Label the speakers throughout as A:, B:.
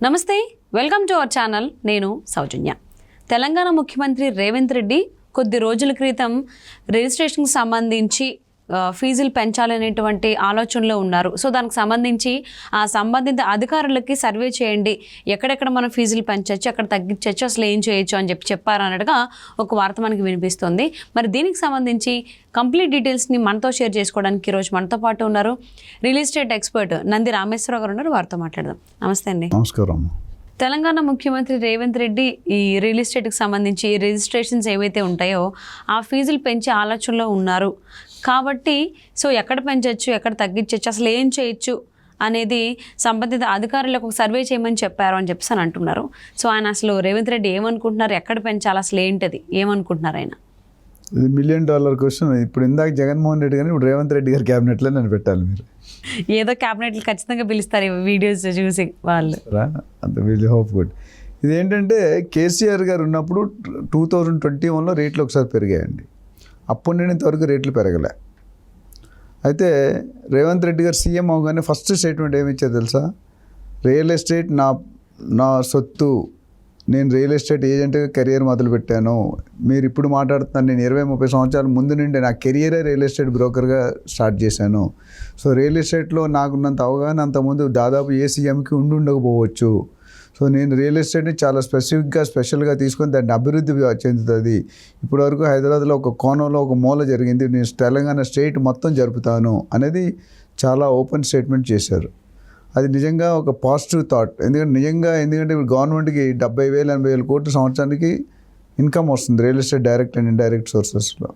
A: నమస్తే, welcome to our channel. నేను సౌజన్య. తెలంగాణ ముఖ్యమంత్రి రేవంత్ రెడ్డి కొద్ది రోజుల క్రితం రిజిస్ట్రేషన్కి సంబంధించి ఫీజులు పెంచాలనేటువంటి ఆలోచనలో ఉన్నారు. సో దానికి సంబంధించి ఆ సంబంధిత అధికారులకి సర్వే చేయండి, ఎక్కడెక్కడ మనం ఫీజులు పెంచవచ్చు, ఎక్కడ తగ్గించవచ్చు, అసలు ఏం చేయొచ్చు అని చెప్పారు అన్నట్టుగా ఒక వార్త మనకి వినిపిస్తుంది. మరి దీనికి సంబంధించి కంప్లీట్ డీటెయిల్స్ని మనతో షేర్ చేసుకోవడానికి ఈరోజు మనతో పాటు ఉన్నారు real estate expert Nandi Rameshwar Rao గారు ఉన్నారు. వారితో మాట్లాడదాం. నమస్తే అండి.
B: నమస్కారం.
A: తెలంగాణ ముఖ్యమంత్రి రేవంత్ రెడ్డి ఈ రియల్ ఎస్టేట్కి సంబంధించి రిజిస్ట్రేషన్స్ ఏవైతే ఉంటాయో ఆ ఫీజులు పెంచే ఆలోచనలో ఉన్నారు కాబట్టి సో ఎక్కడ పెంచవచ్చు, ఎక్కడ తగ్గించవచ్చు, అసలు ఏం చేయొచ్చు అనేది సంబంధిత అధికారులకు ఒక సర్వే చేయమని చెప్పారు అని చెప్పేసి అని అంటున్నారు. సో ఆయన అసలు రేవంత్ రెడ్డి ఏమనుకుంటున్నారు, ఎక్కడ పెంచాలి, అసలు ఏంటది, ఏమనుకుంటున్నారు ఆయన?
B: ఇది $1 మిలియన్ క్వశ్చన్. ఇప్పుడు ఇందాక జగన్మోహన్ రెడ్డి కానీ ఇప్పుడు రేవంత్ రెడ్డి గారి క్యాబినెట్లో నేను పెట్టాలి. మీరు
A: ఏదో క్యాబినెట్లు ఖచ్చితంగా పిలుస్తారు వీడియోస్ చూసి వాళ్ళు.
B: అంత వీళ్ళు హోప్ గుడ్. ఇదేంటంటే కేసీఆర్ గారు ఉన్నప్పుడు 2021లో రేట్లు ఒకసారి పెరిగాయండి. అప్పటి నుండి ఇంతవరకు రేట్లు పెరగలే. అయితే రేవంత్ రెడ్డి గారు సీఎం అవగానే ఫస్ట్ స్టేట్మెంట్ ఏమి ఇచ్చారు తెలుసా? రియల్ ఎస్టేట్ నా సొత్తు, నేను రియల్ ఎస్టేట్ ఏజెంట్గా కెరియర్ మొదలుపెట్టాను. మీరు ఇప్పుడు మాట్లాడుతున్నాను, నేను 20-30 సంవత్సరాల ముందు నుండి నా కెరియరే రియల్ ఎస్టేట్ బ్రోకర్గా స్టార్ట్ చేశాను. సో రియల్ ఎస్టేట్లో నాకున్నంత అవగాహన అంతకుముందు దాదాపు ఏ సీఎంకి ఉండకపోవచ్చు. సో నేను రియల్ ఎస్టేట్ని చాలా స్పెషల్గా తీసుకొని దాన్ని అభివృద్ధి చెందుతుంది. ఇప్పటివరకు హైదరాబాద్లో ఒక కోణంలో ఒక మూల జరిగింది, నేను తెలంగాణ స్టేట్ మొత్తం జరుపుతాను అనేది చాలా ఓపెన్ స్టేట్మెంట్ చేశారు. అది నిజంగా ఒక పాజిటివ్ థాట్. ఎందుకంటే గవర్నమెంట్కి 70,000-80,000 కోట్లు సంవత్సరానికి ఇన్కమ్ వస్తుంది real estate direct and indirect సోర్సెస్లో.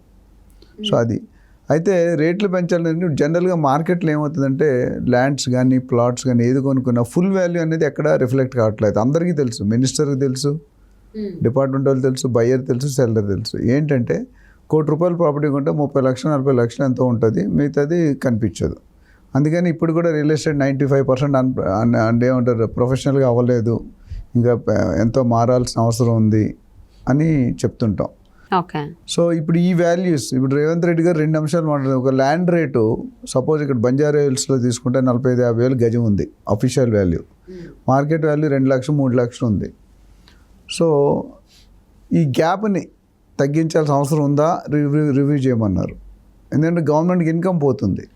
B: సో అది అయితే రేట్లు పెంచాలని జనరల్గా మార్కెట్లో ఏమవుతుందంటే ల్యాండ్స్ కానీ ప్లాట్స్ కానీ ఏది కొనుక్కున్నా ఫుల్ వాల్యూ అనేది ఎక్కడ రిఫ్లెక్ట్ కావట్లేదు. అందరికీ తెలుసు, మినిస్టర్కి తెలుసు, డిపార్ట్మెంట్ వాళ్ళు తెలుసు, బయ్యర్ తెలుసు, సెల్లర్ తెలుసు. ఏంటంటే ₹1,00,00,000 ప్రాపర్టీ కొంటే 30 లక్షలు 40 లక్షలు ఎంతో ఉంటుంది, మిగతాది కనిపించదు. అందుకని ఇప్పుడు కూడా రియల్ ఎస్టేట్ 95% ఏమంటారు ప్రొఫెషనల్గా అవ్వలేదు, ఇంకా ఎంతో మారాల్సిన అవసరం ఉంది అని చెప్తుంటాం.
A: ఓకే.
B: సో ఇప్పుడు ఈ వాల్యూస్, ఇప్పుడు రేవంత్ రెడ్డి గారు 2 అంశాలు మాట్లాడారు. ఒక ల్యాండ్ రేటు సపోజ్ ఇక్కడ బంజారా హిల్స్లో తీసుకుంటే 45-50 వేలు గజం ఉంది అఫీషియల్ వాల్యూ. మార్కెట్ వాల్యూ 2 లక్షలు 3 లక్షలు ఉంది. సో ఈ గ్యాప్ని తగ్గించాల్సిన అవసరం ఉందా, రివ్యూ చేయమన్నారు. ఎందుకంటే గవర్నమెంట్కి ఇన్కమ్ పోతుంది.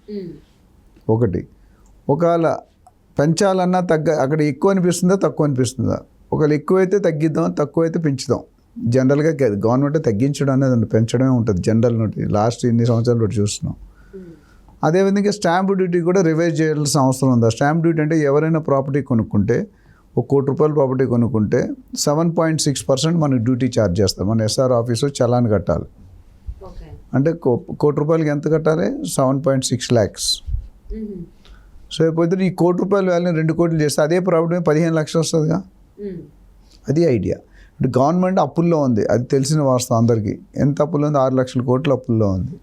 B: ఒకవేళ పెంచాలన్నా అక్కడ ఎక్కువ అనిపిస్తుందా తక్కువ అనిపిస్తుందా? ఒకవేళ ఎక్కువైతే తగ్గిద్దాం, తక్కువైతే పెంచుదాం. జనరల్గా గవర్నమెంట్ తగ్గించడం అనేది పెంచడమే ఉంటుంది జనరల్ నోటి. లాస్ట్ ఇన్ని సంవత్సరాలు ఒకటి చూస్తున్నాం. అదేవిధంగా స్టాంప్ డ్యూటీ కూడా రివైజ్ చేయాల్సిన అవసరం ఉందా? స్టాంప్ డ్యూటీ అంటే ఎవరైనా ప్రాపర్టీ కొనుక్కుంటే ₹1,00,00,000 ప్రాపర్టీ కొనుక్కుంటే 7.6% మనకు డ్యూటీ ఛార్జ్ చేస్తారు. మన ఎస్ఆర్ ఆఫీసు చలాన్ కట్టాలి. అంటే ₹1,00,00,000 ఎంత కట్టాలి? 7.6 lakhs. సో ఇప్పుడు ఈ ₹1,00,00,000 వాల్యూ 2 కోట్లు చేస్తే అదే ప్రాపర్టీ 15 లక్షలు వస్తుందిగా. అది ఐడియా. అంటే గవర్నమెంట్ అప్పుల్లో ఉంది, అది తెలిసిన వాస్తవం అందరికీ. ఎంత అప్పుల్లో ఉంది? 6 లక్షల కోట్లు అప్పుల్లో ఉంది.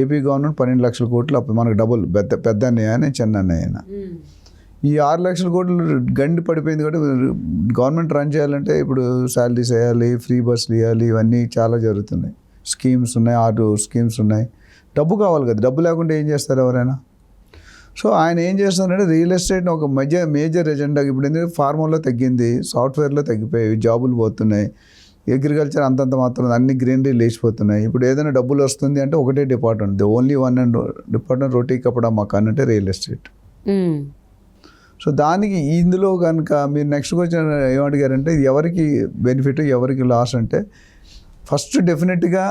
B: ఏపీ గవర్నమెంట్ 12 లక్షల కోట్లు అప్పు, మనకు డబుల్. పెద్ద అన్నయ్య అని చిన్న అన్నయ్య అయినా ఈ 6 లక్షల కోట్లు గండి పడిపోయింది. కాబట్టి గవర్నమెంట్ రన్ చేయాలంటే ఇప్పుడు శాలరీస్ వేయాలి, ఫ్రీ బస్సులు ఇవ్వాలి, ఇవన్నీ చాలా జరుగుతున్నాయి. స్కీమ్స్ ఉన్నాయి, 6 స్కీమ్స్ ఉన్నాయి. డబ్బు కావాలి కదా, డబ్బు లేకుండా ఏం చేస్తారు ఎవరైనా? సో ఆయన ఏం చేస్తున్నారంటే రియల్ ఎస్టేట్ని ఒక మేజర్ ఎజెండా. ఇప్పుడు ఎందుకంటే ఫార్మర్లో తగ్గింది, సాఫ్ట్వేర్లో తగ్గిపోయాయి, జాబులు పోతున్నాయి, అగ్రికల్చర్ అంతంత మాత్రం అన్ని గ్రీనరీ లేచిపోతున్నాయి. ఇప్పుడు ఏదైనా డబ్బులు వస్తుంది అంటే ఒకటే department, the only one and department, రోటీ కపడా మకాన్ అంటే రియల్ ఎస్టేట్. సో దానికి ఇందులో కనుక మీరు నెక్స్ట్ క్వశ్చన్ ఏమడిగారంటే ఎవరికి బెనిఫిట్ ఎవరికి లాస్ అంటే ఫస్ట్ డెఫినెట్గా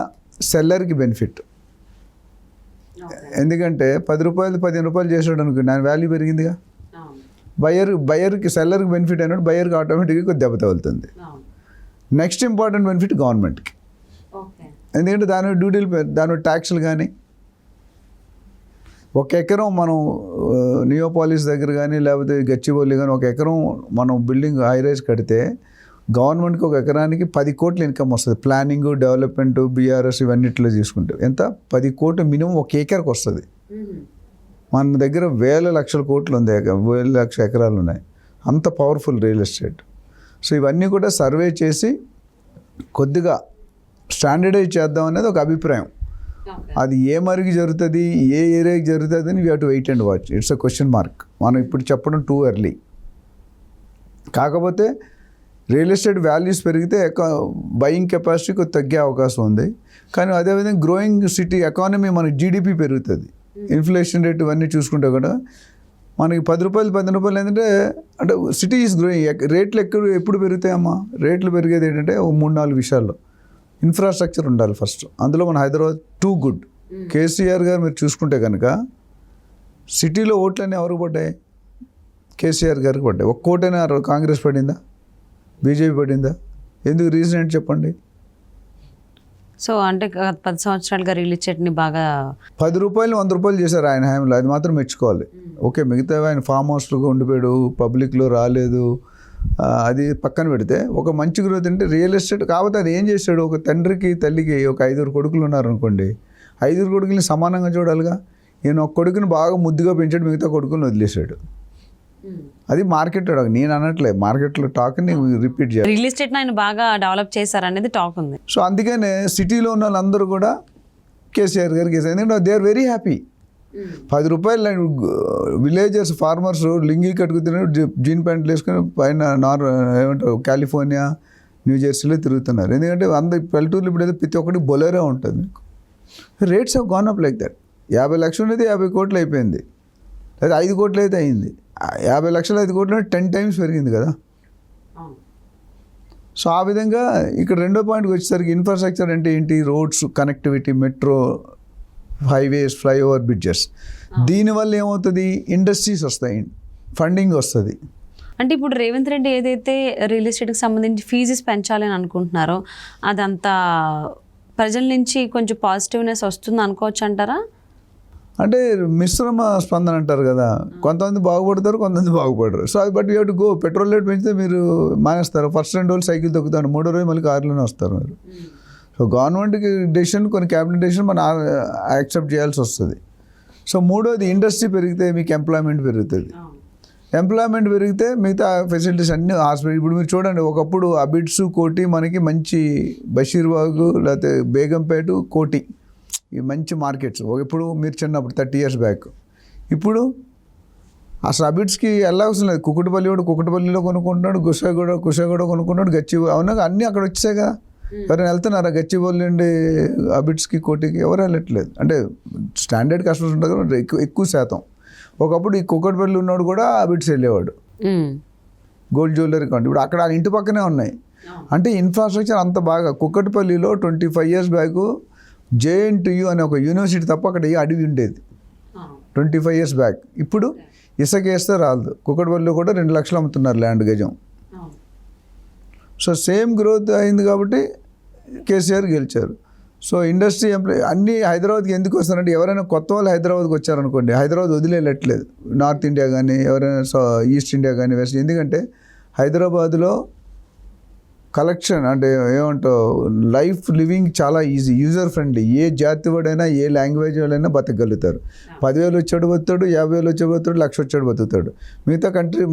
B: సెల్లర్కి బెనిఫిట్. ఎందుకంటే ₹10 చేసాడు అనుకో, దాని వాల్యూ పెరిగిందిగా. బయర్కి సెల్లర్కి బెనిఫిట్ అయినట్టు బయర్కి ఆటోమేటిక్గా కొద్ది దెబ్బ తగులుతుంది. నెక్స్ట్ ఇంపార్టెంట్ బెనిఫిట్ గవర్నమెంట్కి. ఎందుకంటే దాని ట్యాక్స్లు కానీ 1 ఎకరం మనం నియోపాలిస్ దగ్గర కానీ లేకపోతే గచ్చిబౌలి కానీ 1 ఎకరం మనం బిల్డింగ్ హైరైజ్ కడితే గవర్నమెంట్కి 1 ఎకరానికి 10 కోట్ల ఇన్కమ్ వస్తుంది. ప్లానింగ్, డెవలప్మెంట్, బీఆర్ఎస్ ఇవన్నిట్లో తీసుకుంటే ఎంత 10 కోట్లు మినిమం 1 ఎకర్కి వస్తుంది. మన దగ్గర వేల లక్షల కోట్లు ఉంది, వేల లక్షల ఎకరాలు ఉన్నాయి. అంత పవర్ఫుల్ రియల్ ఎస్టేట్. సో ఇవన్నీ కూడా సర్వే చేసి కొద్దిగా స్టాండర్డైజ్ చేద్దాం అనేది ఒక అభిప్రాయం. అది ఏ మరికి జరుగుతుంది, ఏ ఏరియాకి జరుగుతుంది అని we have to wait and watch. It's a question mark. మనం ఇప్పుడు చెప్పడం టూ ఎర్లీ. కాకపోతే రియల్ ఎస్టేట్ వాల్యూస్ పెరిగితే బయింగ్ కెపాసిటీ కొద్ది తగ్గే అవకాశం ఉంది. కానీ అదేవిధంగా గ్రోయింగ్ సిటీ ఎకానమీ మనకి జీడిపి పెరుగుతుంది. ఇన్ఫ్లేషన్ రేట్ ఇవన్నీ చూసుకుంటే కూడా మనకి 10 రూపాయలు 10 రూపాయలు ఏంటంటే అంటే సిటీ ఈజ్ గ్రోయింగ్. రేట్లు ఎప్పుడు పెరుగుతాయమ్మా? రేట్లు పెరిగేది ఏంటంటే 3-4 విషయాల్లో. ఇన్ఫ్రాస్ట్రక్చర్ ఉండాలి ఫస్ట్. అందులో మన హైదరాబాద్ టూ గుడ్. కేసీఆర్ గారు మీరు చూసుకుంటే కనుక సిటీలో ఓట్లన్నీ ఎవరికి పడ్డాయి? కేసీఆర్ గారికి పడ్డాయి. ఒక్క ఓటైనా కాంగ్రెస్ పడిందా? బీజేపీ పడిందా? ఎందుకు? రీజన్ ఏంటి చెప్పండి.
A: సో అంటే 10 సంవత్సరాలుగా రియల్ ఎస్టేట్ని బాగా
B: 10 రూపాయలు 100 రూపాయలు చేశారు ఆయన హయాంలో, అది మాత్రం మెచ్చుకోవాలి. ఓకే, మిగతా ఆయన ఫామ్ హౌస్లో ఉండిపోయాడు, పబ్లిక్లో రాలేదు, అది పక్కన పెడితే ఒక మంచి గ్రోత్ అంటే రియల్ ఎస్టేట్. కాకపోతే అది ఏం చేశాడు? ఒక తండ్రికి తల్లికి ఒక 5 కొడుకులు ఉన్నారనుకోండి, 5 కొడుకుల్ని సమానంగా చూడాలిగా. ఈయన ఒక కొడుకుని బాగా ముద్దుగా పెంచాడు, మిగతా కొడుకుని వదిలేశాడు. అది మార్కెట్. నేను అనట్లే, మార్కెట్లో టాక్ని రిపీట్ చేయాలి.
A: రియల్ ఎస్టేట్ ఆయన బాగా డెవలప్ చేశారనేది టాక్ ఉంది.
B: సో అందుకనే సిటీలో ఉన్న వాళ్ళందరూ కూడా కేసీఆర్ గారికి వేసారు. ఎందుకంటే దే ఆర్ వెరీ హ్యాపీ. 10 రూపాయలు విలేజర్స్ ఫార్మర్స్ లింగి కట్టుకుతున్నారు, జీన్ ప్యాంట్లు వేసుకొని పైన ఏమంటారు కాలిఫోర్నియా న్యూజెర్సీలో తిరుగుతున్నారు. ఎందుకంటే పల్లెటూర్లు ఇప్పుడు ప్రతి ఒక్కటి బొలేరో ఉంటుంది. Rates of gone up like that. 50 లక్షలు అనేది 50 కోట్లు అయిపోయింది, లేదా 5 కోట్లు అయితే అయింది. 50 లక్షలు 5 కోట్లు 10 టైమ్స్ పెరిగింది కదా. సో ఆ విధంగా ఇక్కడ రెండో పాయింట్కి వచ్చేసరికి ఇన్ఫ్రాస్ట్రక్చర్ అంటే ఏంటి? Roads, connectivity, metro, highways, flyover, bridges. దీనివల్ల ఏమవుతుంది? ఇండస్ట్రీస్ వస్తాయి, ఫండింగ్ వస్తుంది.
A: అంటే ఇప్పుడు రేవంత్ రెడ్డి ఏదైతే రియల్ ఎస్టేట్కి సంబంధించి ఫీజెస్ పెంచాలని అనుకుంటున్నారో అదంతా ప్రజల నుంచి కొంచెం పాజిటివ్నెస్ వస్తుంది అనుకోవచ్చు అంటారా?
B: అంటే మిశ్రమ స్పందన అంటారు కదా, కొంతమంది బాగుపడతారు, కొంతమంది బాగుపడరు. సో అది but you have to go. Petrol rate పెంచితే మీరు మానేస్తారు. ఫస్ట్ 2 రోజులు సైకిల్ తొక్కుతాడు, 3వ రోజు మళ్ళీ కార్లోనే వస్తారు మీరు. సో గవర్నమెంట్కి డెసిషన్, కొన్ని క్యాబినెట్ డెసిషన్ మనం యాక్సెప్ట్ చేయాల్సి వస్తుంది. సో మూడోది ఇండస్ట్రీ పెరిగితే మీకు ఎంప్లాయ్మెంట్ పెరుగుతుంది. ఎంప్లాయ్మెంట్ పెరిగితే మిగతా ఫెసిలిటీస్ అన్నీ హాస్పిటల్. ఇప్పుడు మీరు చూడండి, ఒకప్పుడు అబిడ్స్, కోటి మనకి మంచి, బషీర్బాగ్ లేకపోతే బేగంపేట, కోటి ఈ మంచి మార్కెట్స్. ఇప్పుడు మీరు చిన్నప్పుడు 30 years బ్యాక్. ఇప్పుడు అసలు అబిడ్స్కి వెళ్ళవలసిన లేదు. కుకుటపల్లిలో కొనుక్కుంటున్నాడు, కుషాగూడ కొనుక్కుంటున్నాడు, అవునా అన్నీ అక్కడ వచ్చాయి కదా. ఎవరైనా వెళ్తున్నారా గచ్చిబౌలి నుండి అబిడ్స్కి, కోటికి? ఎవరు వెళ్ళట్లేదు. అంటే స్టాండర్డ్ కస్టమర్స్ ఉంటుంది కదా, ఎక్కువ శాతం. ఒకప్పుడు ఈ కుక్కటిపల్లి ఉన్నాడు కూడా అబిడ్స్ వెళ్ళేవాడు, గోల్డ్ జ్యువెలరీ కాండి. ఇప్పుడు అక్కడ ఇంటి పక్కనే ఉన్నాయి. అంటే ఇన్ఫ్రాస్ట్రక్చర్ అంత బాగా. కుక్కటిపల్లిలో 25 years బ్యాక్ JNTU అనే ఒక యూనివర్సిటీ తప్ప అక్కడ ఏ అడవి ఉండేది 25 years బ్యాక్. ఇప్పుడు ఇసుక వేస్తే రాదు. కుక్కటిపల్లిలో కూడా 2 లక్షలు అమ్ముతున్నారు ల్యాండ్ గజం. సో సేమ్ గ్రోత్ అయింది కాబట్టి కేసీఆర్ గెలిచారు. సో ఇండస్ట్రీ అన్నీ హైదరాబాద్కి ఎందుకు వస్తారంటే, ఎవరైనా కొత్త వాళ్ళు హైదరాబాద్కి వచ్చారనుకోండి, హైదరాబాద్ వదిలేయట్లేదు. నార్త్ ఇండియా కానీ, ఎవరైనా ఈస్ట్ ఇండియా కానీ, వెస్ట్. ఎందుకంటే హైదరాబాద్లో కలెక్షన్ అంటే ఏమంటావు, లైఫ్ లివింగ్ చాలా ఈజీ, యూజర్ ఫ్రెండ్లీ. ఏ జాతి వాడైనా, ఏ లాంగ్వేజ్ వాడైనా బతకగలుగుతారు. 10,000 వచ్చాడు బతుకుతాడు, 50,000 వచ్చాడు బతుకుతాడు, 1,00,000 వచ్చాడు బతుకుతాడు.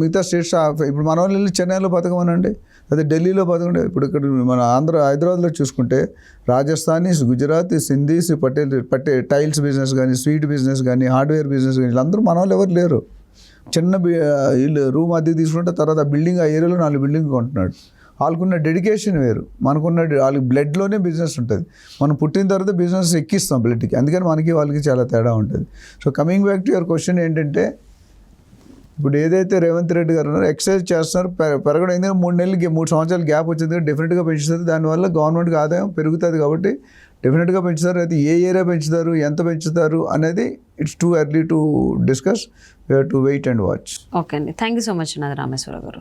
B: మిగతా స్టేట్స్ ఇప్పుడు మన వాళ్ళు చెన్నైలో బతకమనండి, అదే ఢిల్లీలో బతకండి. ఇప్పుడు ఇక్కడ మన హైదరాబాద్లో చూసుకుంటే రాజస్థానీస్, గుజరాతీస్, హిందీస్, పటేల్ టైల్స్ బిజినెస్ కానీ, స్వీట్ బిజినెస్ కానీ, హార్డ్వేర్ బిజినెస్ కానీ, వీళ్ళందరూ మన వాళ్ళు ఎవరు లేరు. చిన్న ఇల్లు రూమ్ అద్దె తీసుకుంటే తర్వాత ఆ బిల్డింగ్, ఆ ఏరియాలో 4 బిల్డింగ్ కొంటున్నాడు. వాళ్ళకున్న డెడికేషన్ వేరు, మనకున్న వాళ్ళకి బ్లడ్లోనే బిజినెస్ ఉంటుంది. మనం పుట్టిన తర్వాత బిజినెస్ ఎక్కిస్తాం బ్లడ్కి, అందుకని మనకి వాళ్ళకి చాలా తేడా ఉంటుంది. So coming back to your question ఏంటంటే, ఇప్పుడు ఏదైతే రేవంత్ రెడ్డి గారు ఉన్నారో ఎక్సైజ్ చేస్తున్నారు, పెరగడం. ఎందుకంటే 3 సంవత్సరాలు గ్యాప్ వచ్చింది, డెఫినెట్గా పెంచుతుంది. దానివల్ల గవర్నమెంట్కి ఆదాయం పెరుగుతుంది కాబట్టి డెఫినెట్గా పెంచుతారు. అయితే ఏ ఏరియా పెంచుతారు, ఎంత పెంచుతారు అనేది it's too early to discuss. We have to wait and watch.
A: Okay అండి, థ్యాంక్ యూ సో మచ్ నాది రామేశ్వర గారు.